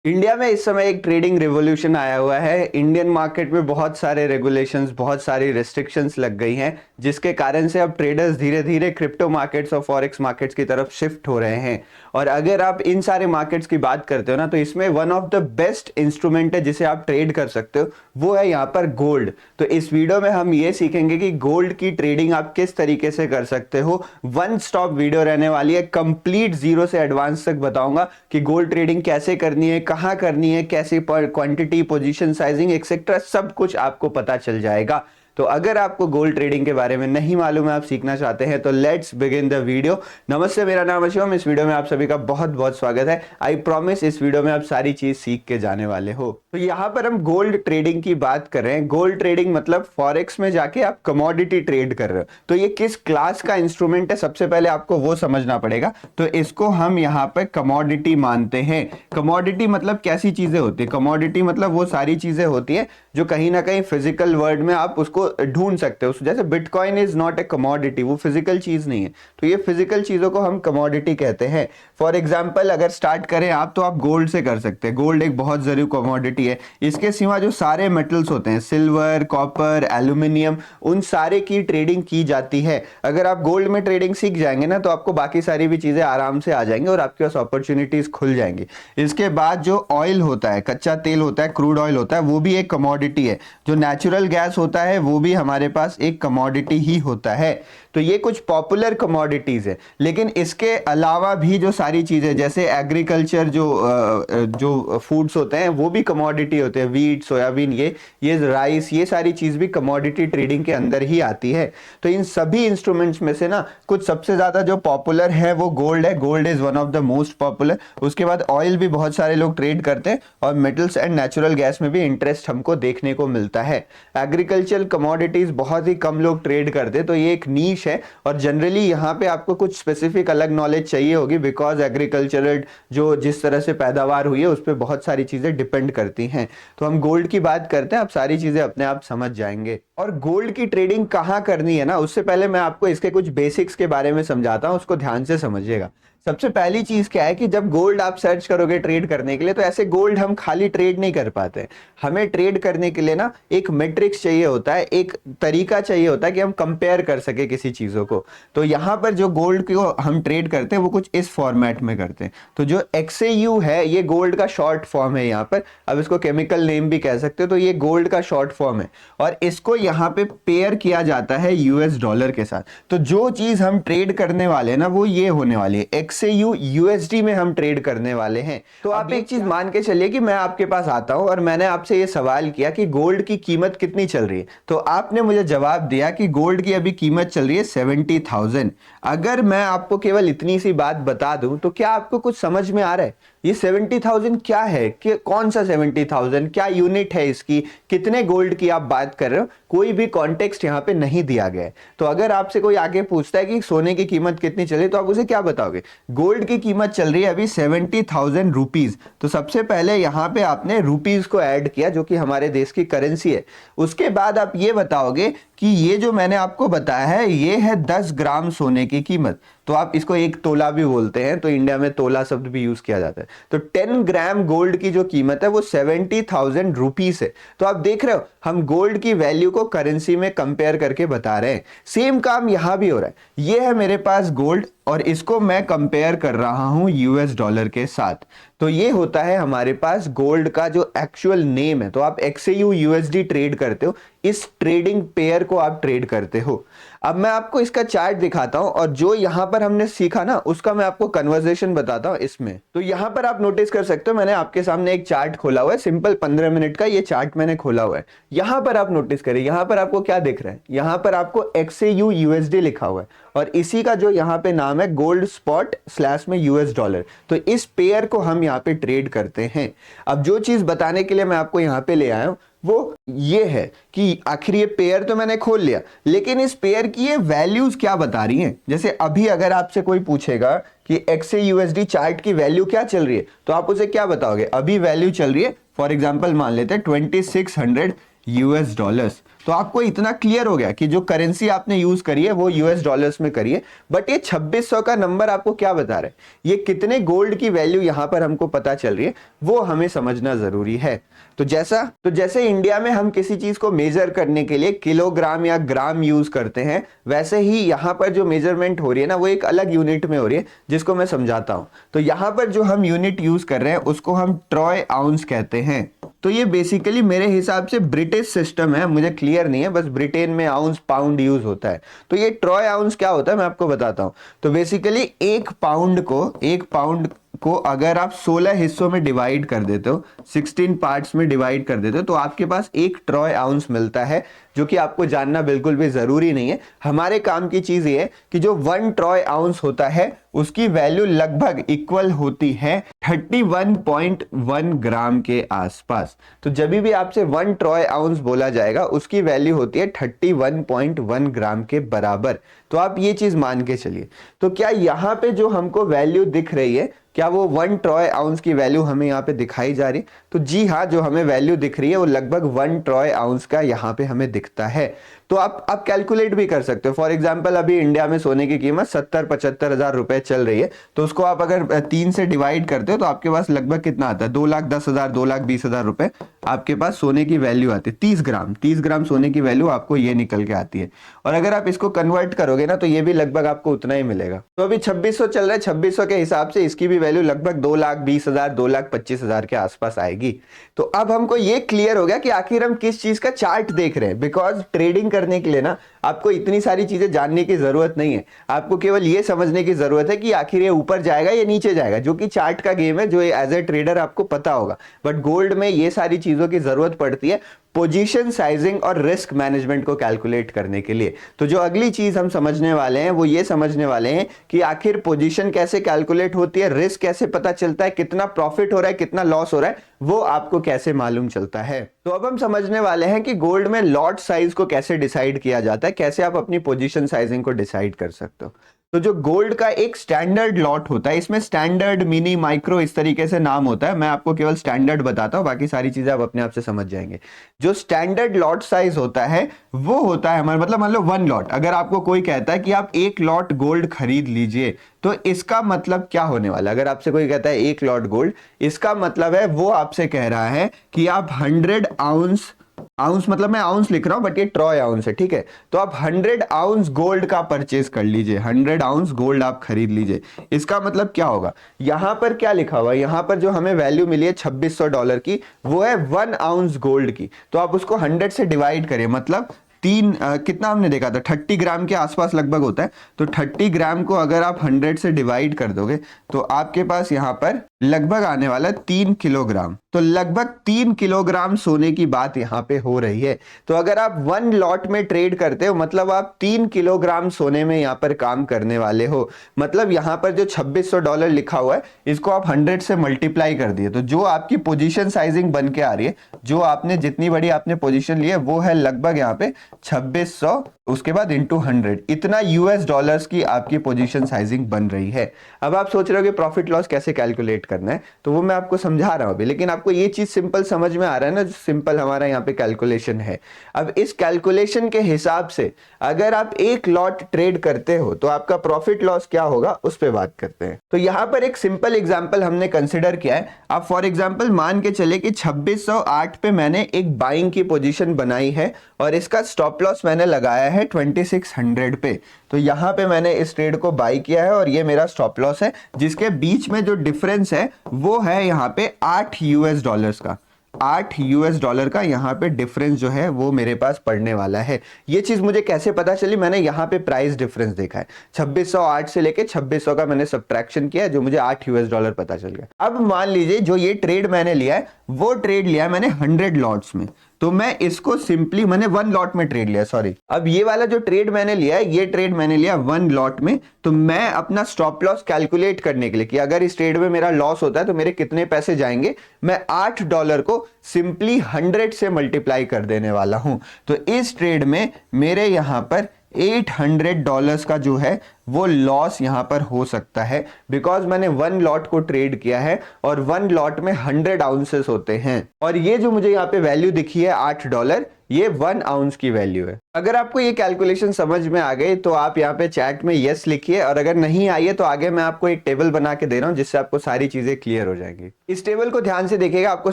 India में इस समय एक ट्रेडिंग रिवॉल्यूशन आया हुआ है। इंडियन मार्केट में बहुत सारे रेगुलेशंस, बहुत सारी रेस्ट्रिक्शंस लग गई हैं, जिसके कारण से अब ट्रेडर्स धीरे धीरे क्रिप्टो मार्केट्स और फॉरेक्स मार्केट्स की तरफ शिफ्ट हो रहे हैं। और अगर आप इन सारे मार्केट्स की बात करते हो ना, तो इसमें one of the best instrument है जिसे आप ट्रेड कर सकते हो, वो है यहाँ पर गोल्ड। तो इस वीडियो में हम ये सीखेंगे कि गोल्ड की ट्रेडिंग आप किस तरीके से कर सकते हो। वन स्टॉप वीडियो रहने वाली है, कंप्लीट जीरो से एडवांस तक बताऊंगा कि गोल्ड ट्रेडिंग कैसे करनी है, कहां करनी है, कैसे क्वांटिटी, पोजीशन साइजिंग एक्सेट्रा सब कुछ आपको पता चल जाएगा। तो अगर आपको गोल्ड ट्रेडिंग के बारे में नहीं मालूम है, आप सीखना चाहते हैं, तो लेट्स बिगिन द वीडियो। नमस्ते, मेरा नाम है शिवम। इस वीडियो में आप सभी का बहुत बहुत स्वागत है। आई प्रॉमिस इस वीडियो में आप सारी चीज सीख के जाने वाले हो। तो यहाँ पर हम गोल्ड ट्रेडिंग की बात कर रहे हैं। गोल्ड ट्रेडिंग मतलब फॉरेक्स में जाके आप कमोडिटी ट्रेड कर रहे हो। तो ये किस क्लास का इंस्ट्रूमेंट है, सबसे पहले आपको वो समझना पड़ेगा। तो इसको हम यहाँ पर कमोडिटी मानते हैं। कमोडिटी मतलब कैसी चीजें होती है? कमोडिटी मतलब वो सारी चीजें होती है जो कहीं ना कहीं फिजिकल वर्ल्ड में आप उसको ढूंढ सकते हो। जैसे bitcoin is not a commodity, वो फिजिकल चीज नहीं है। तो ये फिजिकल चीजों को हम कमोडिटी कहते हैं। फॉर एग्जांपल अगर स्टार्ट करें आप, तो आप गोल्ड से कर सकते हैं। गोल्ड एक बहुत जरूरी कमोडिटी है। इसके सिवा जो सारे मेटल्स होते हैं, सिल्वर, कॉपर, एल्यूमिनियम, उन सारे की ट्रेडिंग की जाती है। अगर आप गोल्ड में ट्रेडिंग सीख जाएंगे ना, तो आपको बाकी सारी भी चीजें आराम से आ जाएंगी और आपके पास अपॉर्चुनिटीज खुल जाएंगी। इसके बाद जो ऑयल होता है, कच्चा तेल होता है, क्रूड ऑयल होता है, वो भी एक कमोडिटी है। जो नेचुरल गैस होता है वो भी हमारे पास एक कमोडिटी ही होता है। तो ये कुछ पॉपुलर कमोडिटीज है। लेकिन इसके अलावा भी जो सारी चीजें, जैसे एग्रीकल्चर, जो फूड्स होते हैं वो भी कमोडिटी होते हैं। वीट, सोयाबीन, ये राइस, ये सारी चीज भी कमोडिटी ट्रेडिंग के अंदर ही आती है। तो इन सभी इंस्ट्रूमेंट्स में से ना कुछ सबसे ज्यादा जो पॉपुलर है वो गोल्ड है। Gold is one of the most popular. उसके बाद ऑयल भी बहुत सारे लोग ट्रेड करते हैं, और मेटल्स एंड नेचुरल गैस में भी इंटरेस्ट हमको देखने को मिलता है। एग्रीकल्चर कमोडिटीज बहुत ही कम लोग ट्रेड करते, तो ये एक नीश है। और जनरली यहाँ पे आपको कुछ स्पेसिफिक अलग नॉलेज चाहिए होगी, बिकॉज एग्रीकल्चरल जो जिस तरह से पैदावार हुई है उस पर बहुत सारी चीजें डिपेंड करती हैं। तो हम गोल्ड की बात करते हैं, आप सारी चीजें अपने आप समझ जाएंगे। और गोल्ड की ट्रेडिंग कहाँ करनी है ना, उससे पहले मैं आपको इसके कुछ बेसिक्स के बारे में समझाता हूँ, उसको ध्यान से समझिएगा। सबसे पहली चीज क्या है कि जब गोल्ड आप सर्च करोगे ट्रेड करने के लिए, तो ऐसे गोल्ड हम खाली ट्रेड नहीं कर पाते। हमें ट्रेड करने के लिए ना एक मैट्रिक्स चाहिए होता है, एक तरीका चाहिए होता है कि हम कंपेयर कर सके किसी चीजों को। तो यहाँ पर जो गोल्ड को हम ट्रेड करते हैं वो कुछ इस फॉर्मेट में करते हैं। तो जो XAU है, ये गोल्ड का शॉर्ट फॉर्म है। यहाँ पर अब इसको केमिकल नेम भी कह सकते हो। तो ये गोल्ड का शॉर्ट फॉर्म है, और इसको यहाँ पे पेयर किया जाता है US डॉलर के साथ। तो जो चीज हम ट्रेड करने वाले हैं ना, वो ये होने वाली है। XAU USD में हम ट्रेड करने वाले हैं। तो आप एक चीज मान के चलिए कि मैं आपके पास आता हूं और मैंने आपसे ये सवाल किया कि गोल्ड की कीमत कितनी चल रही है। तो आपने मुझे जवाब दिया कि गोल्ड की अभी कीमत चल रही है 70,000। अगर मैं आपको केवल इतनी सी बात बता दूं, तो क्या आपको कुछ समझ में आ रहा है? ये 70,000 क्या है, कि कौन सा 70,000, क्या यूनिट है इसकी, कितने गोल्ड की आप बात कर रहे हो? कोई भी कॉन्टेक्स्ट यहाँ पे नहीं दिया गया है। तो अगर आपसे कोई आगे पूछता है कि सोने की कीमत कितनी चली, तो आप उसे क्या बताओगे? गोल्ड की कीमत चल रही है अभी 70,000 रुपीज। तो सबसे पहले यहाँ पे आपने रुपीज को ऐड किया, जो कि हमारे देश की करेंसी है। उसके बाद आप ये बताओगे कि ये जो मैंने आपको बताया है, ये है 10 ग्राम सोने की कीमत। तो आप इसको एक तोला भी बोलते हैं, तो इंडिया में तोला शब्द भी यूज किया जाता है। तो 10 ग्राम गोल्ड की जो कीमत है वो 70,000 रुपीज है। तो आप देख रहे हो, हम गोल्ड की वैल्यू को करेंसी में कंपेयर करके बता रहे हैं। सेम काम यहां भी हो रहा है। ये है मेरे पास गोल्ड, और इसको मैं कंपेयर कर रहा हूं US डॉलर के साथ। तो ये होता है हमारे पास गोल्ड का जो एक्चुअल नेम है। तो आप XAU USD ट्रेड करते हो, इस ट्रेडिंग पेयर को आप ट्रेड करते हो। अब मैं आपको इसका चार्ट दिखाता हूं, और जो यहां पर हमने सीखा ना, उसका मैं आपको कन्वर्सेशन बताता हूं इसमें। तो यहां पर आप नोटिस कर सकते हो, मैंने आपके सामने एक चार्ट खोला हुआ है, सिंपल 15 मिनट का ये चार्ट मैंने खोला हुआ है। यहां पर आप नोटिस करिए, यहां पर आपको क्या दिख रहा है? यहां पर आपको XAU USD लिखा हुआ है, और इसी का जो यहां पे नाम है गोल्ड स्पॉट स्लैश में US डॉलर। तो इस पेयर को हम यहाँ पे ट्रेड करते हैं। अब जो चीज बताने के लिए मैं आपको यहाँ पे ले आया हूं, वो ये है कि आखिर ये पेयर तो मैंने खोल लिया, लेकिन इस पेयर की ये वैल्यूज क्या बता रही हैं। जैसे अभी अगर आपसे कोई पूछेगा कि XAUSD चार्ट की वैल्यू क्या चल रही है, तो आप उसे क्या बताओगे? अभी वैल्यू चल रही है, फॉर एग्जांपल मान लेते हैं 2600 यूएस डॉलर्स। तो आपको इतना क्लियर हो गया कि जो करेंसी आपने यूज करी है वो यूएस डॉलर्स में करी है। बट ये 2600 का नंबर आपको क्या बता रहा है, ये कितने गोल्ड की वैल्यू यहां पर हमको पता चल रही है, वो हमें समझना जरूरी है। तो जैसे इंडिया में हम किसी चीज को मेजर करने के लिए किलोग्राम या ग्राम यूज करते हैं, वैसे ही यहां पर जो मेजरमेंट हो रही है ना, वो एक अलग यूनिट में हो रही है, जिसको मैं समझाता हूं। तो यहां पर जो हम यूनिट यूज कर रहे हैं उसको हम ट्रॉय आउंस कहते हैं। तो ये बेसिकली मेरे हिसाब से ब्रिटिश सिस्टम है, मुझे क्लियर नहीं है, बस ब्रिटेन में आउंस पाउंड यूज होता है। तो ये ट्रॉय आउंस क्या होता है मैं आपको बताता हूं। तो बेसिकली एक पाउंड को अगर आप 16 हिस्सों में डिवाइड कर देते हो, 16 पार्ट्स में डिवाइड कर देते हो, तो आपके पास एक ट्रॉय आउंस मिलता है, जो कि आपको जानना बिल्कुल भी जरूरी नहीं है। हमारे काम की चीज ये है कि जो 1 ट्रॉय आउंस होता है उसकी वैल्यू लगभग इक्वल होती है 31.1 ग्राम के आसपास। तो जब भी आपसे 1 ट्रॉय आउंस बोला जाएगा उसकी वैल्यू होती है 31.1 ग्राम के बराबर। तो आप ये चीज मान के चलिए। तो क्या यहां पे जो हमको वैल्यू दिख रही है, क्या वो 1 ट्रॉय आउंस की वैल्यू हमें यहाँ पे दिखाई जा रही है? तो जी हाँ, जो हमें वैल्यू दिख रही है वो लगभग 1 ट्रॉय आउंस का यहाँ पे हमें दिखता है। तो आप कैलकुलेट भी कर सकते हो। फॉर एग्जांपल अभी इंडिया में सोने की कीमत 70-75 हजार रुपए चल रही है, तो उसको आप अगर 3 से डिवाइड करते हो तो आपके पास लगभग कितना आता है, 2,10,000 2,20,000 रुपए आपके पास सोने की वैल्यू आती है। 30 ग्राम सोने की वैल्यू आपको ये निकल के आती है। और अगर आप इसको कन्वर्ट करोगे ना, तो ये भी लगभग आपको उतना ही मिलेगा। तो अभी 2600 चल रहा है, 2600 के हिसाब से इसकी भी वैल्यू लगभग 2,20,000 2,25,000 के आसपास आएगी। तो अब हमको ये क्लियर हो गया कि आखिर हम किस चीज का चार्ट देख रहे हैं। बिकॉज ट्रेडिंग करने के लिए ना आपको इतनी सारी चीजें जानने की जरूरत नहीं है, आपको केवल ये समझने की जरूरत है कि आखिर ये ऊपर जाएगा या नीचे जाएगा, जो कि चार्ट का गेम है, जो एज ए ट्रेडर आपको पता होगा। बट गोल्ड में ये सारी चीजों की जरूरत पड़ती है पोजीशन साइजिंग और रिस्क मैनेजमेंट को कैलकुलेट करने के लिए। तो जो अगली चीज हम समझने वाले हैं वो ये समझने वाले हैं कि आखिर पोजीशन कैसे कैलकुलेट होती है, रिस्क कैसे पता चलता है, कितना प्रॉफिट हो रहा है कितना लॉस हो रहा है वो आपको कैसे मालूम चलता है। तो अब हम समझने वाले हैं कि गोल्ड में लॉट साइज को कैसे डिसाइड किया जाता है, कैसे आप अपनी पोजीशन साइजिंग को डिसाइड कर सकते हो। तो जो गोल्ड का एक स्टैंडर्ड लॉट होता है, इसमें स्टैंडर्ड, मिनी, माइक्रो इस तरीके से नाम होता है। मैं आपको केवल स्टैंडर्ड बताता हूं, बाकी सारी चीजें आप अपने आप से समझ जाएंगे। जो स्टैंडर्ड लॉट साइज होता है वो होता है हमारा, मतलब मान लो 1 लॉट। अगर आपको कोई कहता है कि आप 1 लॉट गोल्ड खरीद लीजिए, तो इसका मतलब क्या होने वाला है? अगर आपसे कोई कहता है 1 लॉट गोल्ड, इसका मतलब है वो आपसे कह रहा है कि आप 100 आउंस मतलब मैं आउंस लिख रहा हूं बट ये ट्रॉय आउंस है, ठीक है। तो आप 100 आउंस गोल्ड का परचेज कर लीजिए, 100 आउंस गोल्ड आप खरीद लीजिए। इसका मतलब क्या होगा? यहां पर क्या लिखा हुआ है, यहां पर जो हमें वैल्यू मिली है $2600 की, वो है 1 आउंस गोल्ड की। तो आप उसको 100 से डिवाइड करिए, मतलब कितना हमने देखा था, 30 ग्राम के आसपास लगभग होता है। तो 30 ग्राम को अगर आप 100 से डिवाइड कर दोगे तो आपके पास यहां पर लगभग आने वाला 3 किलोग्राम। तो लगभग 3 किलोग्राम सोने की बात यहां पे हो रही है। तो अगर आप 1 लॉट में ट्रेड करते हो, मतलब आप 3 किलोग्राम सोने में यहां पर काम करने वाले हो। मतलब यहां पर जो $2600 लिखा हुआ है, इसको आप 100 से मल्टीप्लाई कर दिए, तो जो आपकी पोजीशन साइजिंग बन के आ रही है, जो आपने जितनी बड़ी आपने पोजीशन ली है, वो है लगभग यहाँ पे 2600, उसके बाद इंटू 100, इतना यूएस डॉलर्स की आपकी पोजीशन साइजिंग बन रही है। अब आप सोच रहे हो कि प्रॉफिट लॉस कैसे कैलकुलेट करना है, तो वो मैं आपको समझा रहा हूं अभी, लेकिन आपको ये चीज सिंपल समझ में आ रहा है ना, जो सिंपल हमारा यहाँ पे कैलकुलेशन है। अब इस कैलकुलेशन के हिसाब से अगर आप 1 लॉट ट्रेड करते हो तो आपका प्रॉफिट लॉस क्या होगा, उस पर बात करते हैं। तो यहां पर एक सिंपल एग्जाम्पल हमने कंसिडर किया है। आप फॉर एग्जाम्पल मान के चले कि 2608 पे मैंने एक बाइंग की पोजीशन बनाई है और इसका स्टॉप लॉस मैंने लगाया है 2600 पे। तो यहां पे मैंने इस ट्रेड को बाई किया है और ये मेरा स्टॉप लॉस है, जिसके बीच में जो डिफरेंस है वो है यहाँ पे 8 यूएस डॉलर्स का। 8 यूएस डॉलर का यहाँ पे डिफरेंस जो है वो मेरे पास पड़ने वाला है। ये चीज मुझे कैसे पता चली? मैंने यहाँ पे प्राइस डिफरेंस देखा है, 2608 से लेके 2600 का मैंने सब्ट्रैक्शन किया, जो मुझे 8 यूएस डॉलर पता चल गया। अब मान लीजिए जो ये ट्रेड मैंने लिया है, वो ट्रेड लिया है मैंने 100 लॉट्स में। तो मैं इसको सिंपली, मैंने 1 लॉट में ट्रेड लिया, सॉरी। अब ये वाला जो ट्रेड मैंने लिया है, ये ट्रेड मैंने लिया 1 लॉट में। तो मैं अपना स्टॉप लॉस कैलकुलेट करने के लिए कि अगर इस ट्रेड में मेरा लॉस होता है तो मेरे कितने पैसे जाएंगे, मैं $8 को सिंपली 100 से मल्टीप्लाई कर देने वाला हूं। तो इस ट्रेड में मेरे यहां पर $800 का जो है वो लॉस यहां पर हो सकता है, बिकॉज मैंने 1 लॉट को ट्रेड किया है और 1 लॉट में 100 आउंसेस होते हैं। और ये जो मुझे यहाँ पे वैल्यू दिखी है $8, ये 1 आउंस की वैल्यू है। अगर आपको ये कैलकुलेशन समझ में आ गई तो आप यहाँ पे चैट में यस लिखिए, और अगर नहीं आई है तो आगे मैं आपको एक टेबल बना के दे रहा हूँ जिससे आपको सारी चीजें क्लियर हो जाएंगी। इस टेबल को ध्यान से देखिएगा, आपको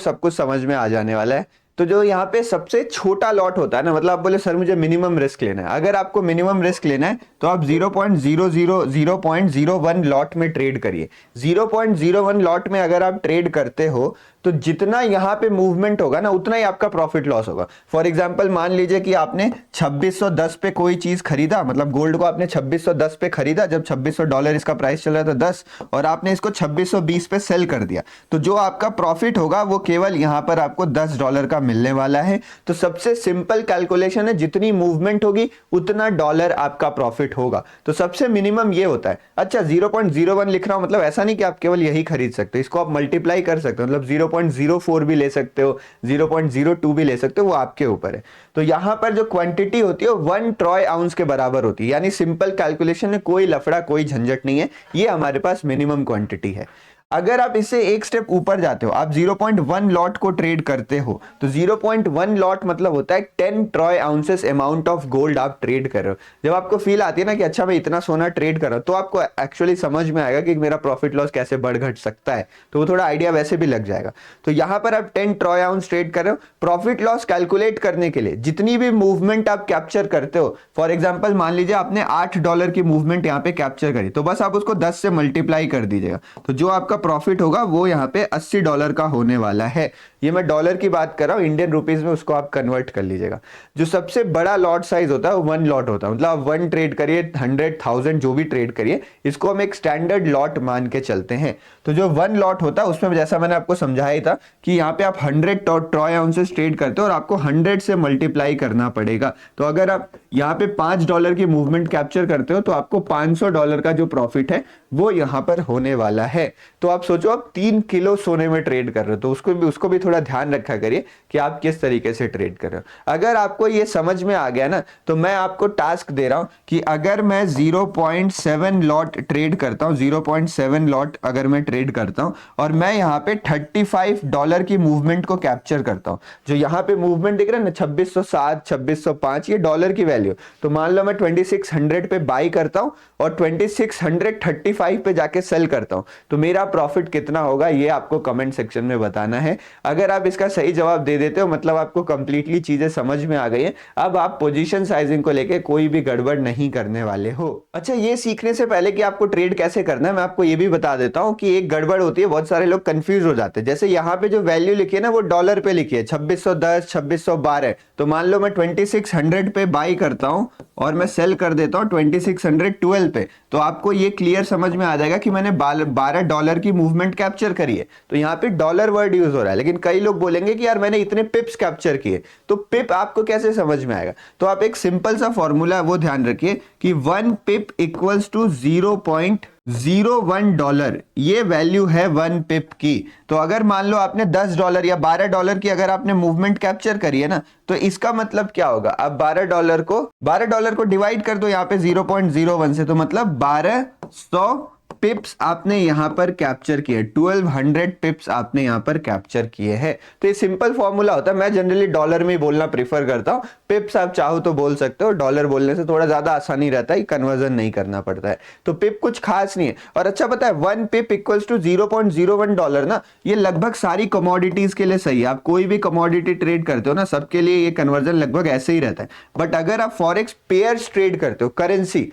सब कुछ समझ में आ जाने वाला है। तो जो यहाँ पे सबसे छोटा लॉट होता है ना, मतलब आप बोले सर मुझे मिनिमम रिस्क लेना है, अगर आपको मिनिमम रिस्क लेना है तो आप 0.001 लॉट में ट्रेड करिए। 0.01 लॉट में अगर आप ट्रेड करते हो तो जितना यहाँ पे मूवमेंट होगा ना उतना ही आपका प्रॉफिट लॉस होगा। फॉर एग्जांपल मान लीजिए कि आपने 2610 पे कोई चीज खरीदा, मतलब गोल्ड को आपने 2610 पे खरीदा, जब $2600 इसका प्राइस चल रहा था 10, और आपने इसको 2620 पे सेल कर दिया, तो जो आपका प्रॉफिट होगा वो केवल यहाँ पर आपको $10 का मिलने वाला है। तो सबसे सिंपल कैलकुलेशन है, जितनी मूवमेंट होगी उतना डॉलर आपका प्रॉफिट होगा। तो सबसे मिनिमम ये होता है। अच्छा 0.01 लिख रहा हूं, मतलब ऐसा नहीं कि आप केवल यही खरीद सकते, इसको आप मल्टीप्लाई कर सकते हो, मतलब 0.04 भी ले सकते हो, 0.02 भी ले सकते हो, वो आपके ऊपर है। तो यहां पर जो क्वांटिटी होती है 1 ट्रॉय आउंस के बराबर होती है, यानी सिंपल कैलकुलेशन है, कोई लफड़ा कोई झंझट नहीं है, ये हमारे पास मिनिमम क्वांटिटी है। अगर आप इससे एक स्टेप ऊपर जाते हो, आप 0.1 लॉट को ट्रेड करते हो, तो 0.1 लॉट मतलब होता है 10 Troy ounces amount of gold आप ट्रेड कर रहे हो। जब आपको फील आती है ना कि अच्छा मैं इतना सोना ट्रेड कर रहा हूं, तो आपको एक्चुअली समझ में आएगा कि मेरा प्रॉफिट लॉस कैसे बढ़ घट सकता है, तो वो थोड़ा आइडिया वैसे भी लग जाएगा। तो यहां पर आप 10 ट्रॉय आउंस ट्रेड कर रहे हो। प्रॉफिट लॉस कैलकुलेट करने के लिए जितनी भी मूवमेंट आप कैप्चर करते हो, फॉर एग्जाम्पल मान लीजिए आपने $8 की मूवमेंट यहाँ पे कैप्चर करी, तो बस आप उसको 10 से मल्टीप्लाई कर दीजिएगा, तो जो आपका प्रॉफिट होगा वो यहाँ पे $80 का होने वाला है। ये मैं डॉलर की बात कर रहा हूं, इंडियन रुपीस में उसको आप कन्वर्ट कर लीजिएगा। जो सबसे बड़ा लॉट साइज होता है वो 1 लॉट होता है, मतलब आप 1 ट्रेड करिए, 100,000 जो भी ट्रेड करिए, इसको हम एक स्टैंडर्ड लॉट मान के चलते हैं। तो जो 1 लॉट होता है उसमें जैसा मैंने आपको समझाया ही था कि यहाँ पे आप 100 ट्रॉय आउंसेस ट्रेड करते हो और आपको 100 से मल्टीप्लाई करना पड़ेगा। तो अगर आप यहाँ पे $5 की मूवमेंट कैप्चर करते हो तो आपको $500 का जो प्रॉफिट है वो यहाँ पर होने वाला है। तो आप सोचो आप 3 किलो सोने में ट्रेड कर रहे हो, तो उसको भी थोड़ा ध्यान रखा करिए कि आप किस तरीके से ट्रेड कर रहे हो। अगर आपको ये समझ में आ गया ना, तो मैं आपको टास्क दे रहा हूं कि अगर मैं 0.7 लॉट ट्रेड करता हूं, 0.7 लॉट अगर मैं ट्रेड करता हूं और मैं यहाँ पे $35 की मूवमेंट को कैप्चर करता हूं, जो यहाँ पे मूवमेंट दिख रहा है ना 2607, 2605, ये डॉलर की वैल्यू। तो मान लो मैं 2600 पे बाई करता हूं और 2635 पे जाके सेल करता हूं, तो मेरा प्रॉफिट कितना होगा ये आपको कमेंट सेक्शन में बताना है। अगर आप इसका सही जवाब दे देते हो मतलब आपको कंप्लीटली चीजें समझ में आ गई है, अब आप पोजीशन साइजिंग को लेके कोई भी गड़बड़ नहीं करने वाले हो। अच्छा ये सीखने से पहले कि आपको ट्रेड कैसे करना है, मैं आपको ये भी बता देता हूं कि एक गड़बड़ होती है, बहुत सारे लोग कंफ्यूज हो जाते हैं। जैसे यहाँ पे जो वैल्यू लिखी है ना वो डॉलर पे लिखी है 2610, 2612, तो मान लो मैं 2600 पे बाई करता हूं और मैं सेल कर देता हूं 2612 पे, तो आपको ये क्लियर समझ में आ जाएगा कि मैंने $12 की मूवमेंट कैप्चर करी है। तो यहाँ पे डॉलर वर्ड यूज हो रहा है, लेकिन कई लोग बोलेंगे कि यार मैंने इतने पिप्स कैप्चर किए, तो पिप आपको कैसे समझ में आएगा? तो आप एक सिंपल सा फॉर्मूला वो ध्यान रखिए कि 1 पिप इक्वल्स टू 0.01 डॉलर, ये वैल्यू है 1 पिप की। तो अगर मान लो आपने $10 या $12 की अगर आपने मूवमेंट कैप्चर करी है ना, तो इसका मतलब क्या होगा? अब $12 को डिवाइड कर दो यहाँ पे 0.01 से, तो मतलब 1200 पिप्स आपने यहां पर कैप्चर किए, 1200 पिप्स आपने यहां पर कैप्चर किए हैं। तो ये सिंपल फॉर्मूला होता है। मैं जनरली डॉलर में बोलना प्रीफर करता हूं, पिप्स आप चाहो तो बोल सकते हो, डॉलर बोलने से थोड़ा ज्यादा आसानी रहता है, कन्वर्जन नहीं करना पड़ता है। तो पिप कुछ खास नहीं है। और अच्छा पता है 1 पिप इक्वल्स टू 0.01 डॉलर ना, ये लगभग सारी कमोडिटीज के लिए सही है। आप कोई भी कमोडिटी ट्रेड करते हो ना, सबके लिए ये कन्वर्जन लगभग ऐसे ही रहता है। बट अगर आप फॉरेक्स पेयर्स ट्रेड करते हो, करेंसी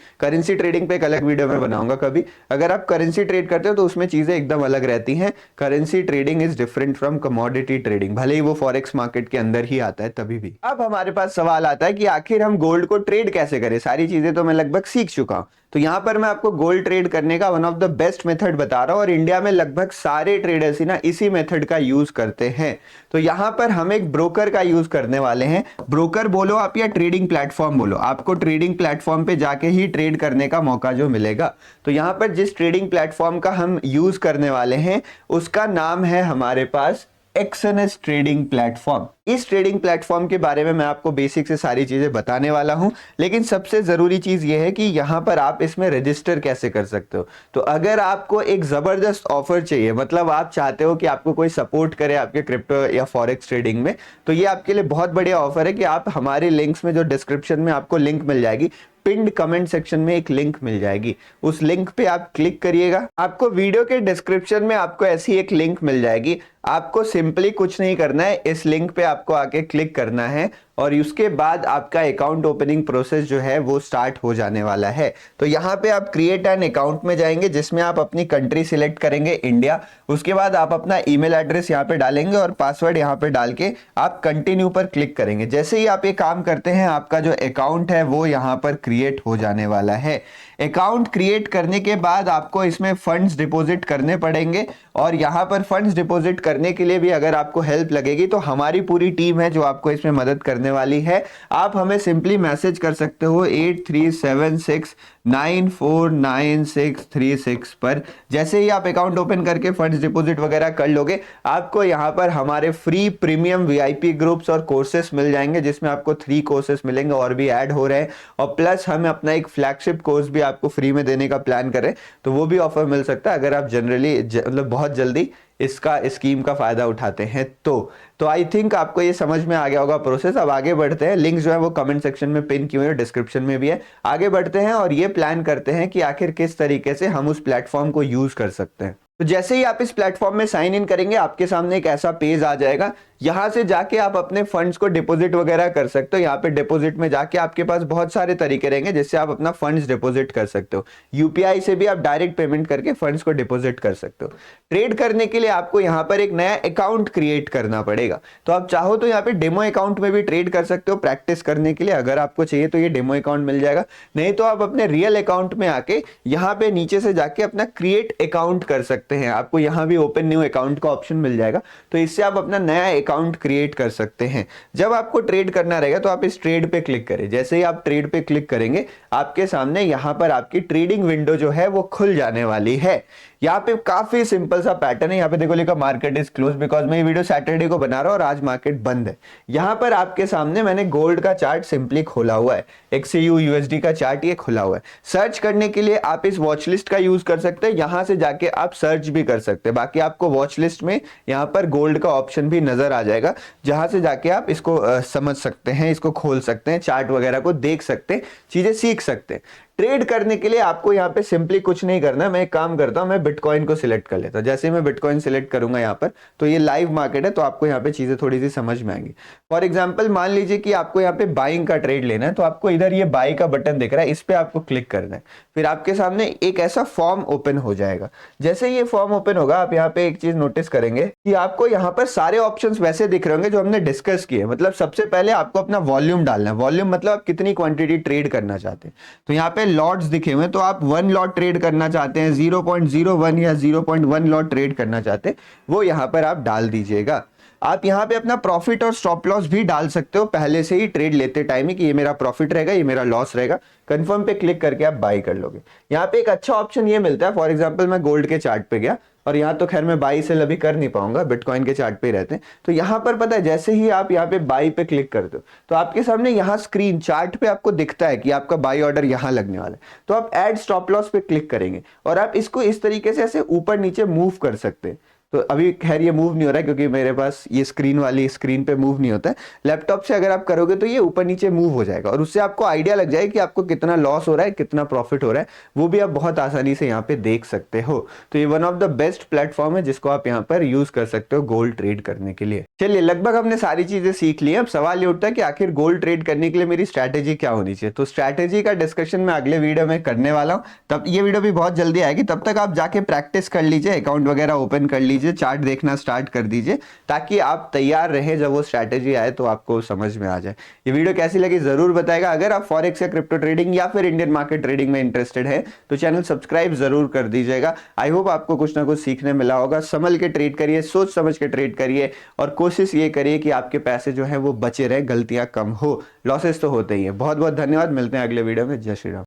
ट्रेडिंग पे एक अलग वीडियो में बनाऊंगा कभी, अगर आप करेंसी ट्रेड करते हो तो उसमें चीजें एकदम अलग रहती हैं। Currency trading is different from commodity trading, भले ही वो फॉरेक्स मार्केट के अंदर ही आता है तभी भी। अब हमारे पास सवाल आता है कि आखिर हम गोल्ड को ट्रेड कैसे करें? सारी चीजें तो मैं लगभग सीख चुका हूं, तो यहां पर मैं आपको गोल्ड ट्रेड करने का one of the best method बता रहा हूं, और इंडिया में लगभग सारे ट्रेडर्स ही ना इसी मेथड का यूज करते हैं। तो यहां पर हम एक ब्रोकर का यूज करने वाले हैं। ब्रोकर बोलो आप या ट्रेडिंग प्लेटफॉर्म बोलो, आपको ट्रेडिंग प्लेटफॉर्म पे जाके ही ट्रेड करने का मौका जो मिलेगा। तो यहां पर जिस ट्रेडिंग प्लेटफॉर्म का हम यूज करने वाले हैं उसका नाम है हमारे पास एक्सएनएस ट्रेडिंग प्लेटफॉर्म। इस ट्रेडिंग प्लेटफॉर्म के बारे में मैं आपको बेसिक से सारी चीजें बताने वाला हूं, लेकिन सबसे जरूरी चीज यह है कि यहां पर आप इसमें रजिस्टर कैसे कर सकते हो। तो अगर आपको एक जबरदस्त ऑफर चाहिए, मतलब आप चाहते हो कि आपको कोई सपोर्ट करे आपके क्रिप्टो या फॉरेक्स ट्रेडिंग में, तो ये आपके लिए बहुत बढ़िया ऑफर है कि आप हमारे लिंक्स में, जो डिस्क्रिप्शन में आपको लिंक मिल जाएगी, पिंड कमेंट सेक्शन में एक लिंक मिल जाएगी, उस लिंक पे आप क्लिक करिएगा। आपको वीडियो के डिस्क्रिप्शन में आपको ऐसी एक लिंक मिल जाएगी, आपको सिंपली कुछ नहीं करना है, इस लिंक पे आपको आके क्लिक करना है और उसके बाद आपका अकाउंट ओपनिंग प्रोसेस जो है वो स्टार्ट हो जाने वाला है। तो यहाँ पे आप क्रिएट एन अकाउंट में जाएंगे, जिसमें आप अपनी कंट्री सिलेक्ट करेंगे इंडिया। उसके बाद आप अपना ईमेल एड्रेस यहाँ पे डालेंगे और पासवर्ड यहाँ पे डाल के आप कंटिन्यू पर क्लिक करेंगे। जैसे ही आप ये काम करते हैं, आपका जो अकाउंट है वो यहाँ पर क्रिएट हो जाने वाला है। अकाउंट क्रिएट करने के बाद आपको इसमें फंड्स डिपॉजिट करने पड़ेंगे, और यहाँ पर फंड्स डिपॉजिट करने के लिए भी अगर आपको हेल्प लगेगी तो हमारी पूरी टीम है जो आपको इसमें मदद करने वाली है। आप हमें सिंपली मैसेज कर सकते हो 8376949636 पर। जैसे ही आप अकाउंट ओपन करके फंड्स डिपॉजिट वगैरह कर लोगे, आपको यहाँ पर हमारे फ्री प्रीमियम वीआईपी ग्रुप्स और कोर्सेस मिल जाएंगे, जिसमें आपको 3 कोर्सेस मिलेंगे और भी ऐड हो रहे हैं, और प्लस हम अपना एक फ्लैगशिप कोर्स भी आपको फ्री में देने का प्लान करें, तो वो भी ऑफर मिल सकता है अगर आप जनरली मतलब बहुत जल्दी इसका स्कीम का फायदा उठाते हैं। तो आई थिंक आपको ये समझ में आ गया होगा प्रोसेस। अब आगे बढ़ते हैं, लिंक जो है वो कमेंट सेक्शन में पिन किए हुए, डिस्क्रिप्शन में भी है। आगे बढ़ते हैं और ये प्लान करते हैं कि आखिर किस तरीके से हम उस प्लेटफॉर्म को यूज कर सकते हैं। तो जैसे ही आप इस प्लेटफॉर्म में साइन इन करेंगे, आपके सामने एक ऐसा पेज आ जाएगा, यहां से जाके आप अपने फंड्स को डिपॉजिट वगैरह कर सकते हो। यहाँ पे डिपॉजिट में जाके आपके पास बहुत सारे तरीके रहेंगे जिससे आप अपना फंड्स डिपॉजिट कर सकते हो। यूपीआई से भी आप डायरेक्ट पेमेंट करके फंड्स को डिपॉजिट कर सकते हो। ट्रेड करने के लिए आपको यहाँ पर एक नया अकाउंट क्रिएट करना पड़ेगा। तो आप चाहो तो यहाँ पे डेमो अकाउंट में भी ट्रेड कर सकते हो प्रैक्टिस करने के लिए, अगर आपको चाहिए तो ये डेमो अकाउंट मिल जाएगा। नहीं तो आप अपने रियल अकाउंट में आके यहाँ पे नीचे से जाके अपना क्रिएट अकाउंट कर सकते हैं। आपको यहाँ भी ओपन न्यू अकाउंट का ऑप्शन मिल जाएगा, तो इससे आप अपना नया अकाउंट क्रिएट कर सकते हैं। जब आपको ट्रेड करना रहेगा तो आप इस ट्रेड पे क्लिक करें। जैसे ही आप ट्रेड पे क्लिक करेंगे, आपके सामने यहाँ पर आपकी ट्रेडिंग विंडो जो है वो खुल जाने वाली है। यहाँ पे काफी सिंपल सा पैटर्न है। यहाँ पे देखो लिखा मार्केट इज क्लोज, बिकॉज मैं ये वीडियो सैटरडे को बना रहा हूँ और आज मार्केट बंद है। यहाँ पर आपके सामने मैंने गोल्ड का चार्ट सिंपली खोला हुआ है, XAU USD का चार्ट ये खुला हुआ है। सर्च करने के लिए आप इस वॉच लिस्ट का यूज कर सकते हैं, यहाँ से जाके आप सर्च भी कर सकते हैं। बाकी आपको वॉच लिस्ट में यहाँ पर गोल्ड का ऑप्शन भी नजर आ जाएगा, जहां से जाके आप इसको समझ सकते हैं, इसको खोल सकते हैं, चार्ट वगैरह को देख सकते हैं, चीजें सीख सकते हैं। ट्रेड करने के लिए आपको यहाँ पे सिंपली कुछ नहीं करना। मैं एक काम करता हूं, मैं बिटकॉइन को सिलेक्ट कर लेता हूं। जैसे ही मैं बिटकॉइन सिलेक्ट करूंगा यहाँ पर, तो ये लाइव मार्केट है, तो आपको यहाँ पे चीजें थोड़ी सी समझ में आएंगी। फॉर एग्जांपल मान लीजिए कि आपको यहाँ पे बाइंग का ट्रेड लेना है, तो आपको इधर ये बाई का बटन दिख रहा है, इस पे आपको क्लिक करना है। फिर आपके सामने एक ऐसा फॉर्म ओपन हो जाएगा। जैसे ये फॉर्म ओपन होगा, आप यहाँ पे एक चीज नोटिस करेंगे कि आपको यहाँ पर सारे ऑप्शंस वैसे दिख रहे होंगे जो हमने डिस्कस किए। मतलब सबसे पहले आपको अपना वॉल्यूम डालना है। वॉल्यूम मतलब आप कितनी क्वांटिटी ट्रेड करना चाहते हैं। तो यहाँ पे लॉट्स दिखे हुए, तो आप 1 लॉट ट्रेड करना चाहते हैं, 0.01 या 0.1 लॉट ट्रेड करना चाहते हैं, वो यहाँ पर आप डाल दीजिएगा। आप यहाँ पे अपना प्रॉफिट और स्टॉप लॉस भी डाल सकते हो पहले से ही ट्रेड लेते टाइम ही, कि ये मेरा प्रॉफिट रहेगा, ये मेरा लॉस रहेगा। कंफर्म पे क्लिक करके आप बाई कर लोगे। यहाँ पे एक अच्छा ऑप्शन ये मिलता है, फॉर एग्जांपल मैं गोल्ड के चार्ट पे गया, और यहाँ तो खैर मैं बाई सेल अभी कर नहीं पाऊंगा, बिटकॉइन के चार्ट पे ही रहते हैं। तो यहाँ पर पता है, जैसे ही आप यहाँ पे बाई पे क्लिक करते हो, तो आपके सामने यहाँ स्क्रीन चार्ट पे आपको दिखता है कि आपका बाई ऑर्डर यहाँ लगने वाला है। तो आप ऐड स्टॉप लॉस पे क्लिक करेंगे और आप इसको इस तरीके से ऐसे ऊपर नीचे मूव कर सकते हैं। तो अभी खैर ये मूव नहीं हो रहा है क्योंकि मेरे पास ये स्क्रीन वाली स्क्रीन पे मूव नहीं होता है। लैपटॉप से अगर आप करोगे तो ये ऊपर नीचे मूव हो जाएगा, और उससे आपको आइडिया लग जाएगा कि आपको कितना लॉस हो रहा है, कितना प्रॉफिट हो रहा है, वो भी आप बहुत आसानी से यहाँ पे देख सकते हो। तो ये one of the best platform है जिसको आप यहाँ पर यूज कर सकते हो गोल्ड ट्रेड करने के लिए। चलिए, लगभग हमने सारी चीजें सीख ली। अब सवाल ये उठता है कि आखिर गोल्ड ट्रेड करने के लिए मेरी स्ट्रैटेजी क्या होनी चाहिए। तो स्ट्रैटेजी का डिस्कशन मैं अगले वीडियो में करने वाला हूँ, तब ये वीडियो भी बहुत जल्दी आएगी। तब तक आप जाके प्रैक्टिस कर लीजिए, अकाउंट वगैरह ओपन कर लीजिए, चार्ट देखना स्टार्ट कर दीजिए, ताकि आप तैयार रहे जब वो स्ट्रैटेजी आए तो आपको समझ में आ जाए। ये वीडियो कैसी लगी जरूर बताएगा। अगर आप फॉरेक्स या क्रिप्टो ट्रेडिंग या फिर इंडियन मार्केट ट्रेडिंग में इंटरेस्टेड है तो चैनल सब्सक्राइब जरूर कर दीजिएगा। आई होप आपको कुछ ना कुछ सीखने मिला होगा। संभल के ट्रेड करिए, सोच समझ के ट्रेड करिए, और कोशिश ये करिए कि आपके पैसे जो है वो बचे रहे, गलतियां कम हो। लॉसेस तो होते ही है। बहुत बहुत धन्यवाद, मिलते हैं अगले वीडियो में। जय श्री राम।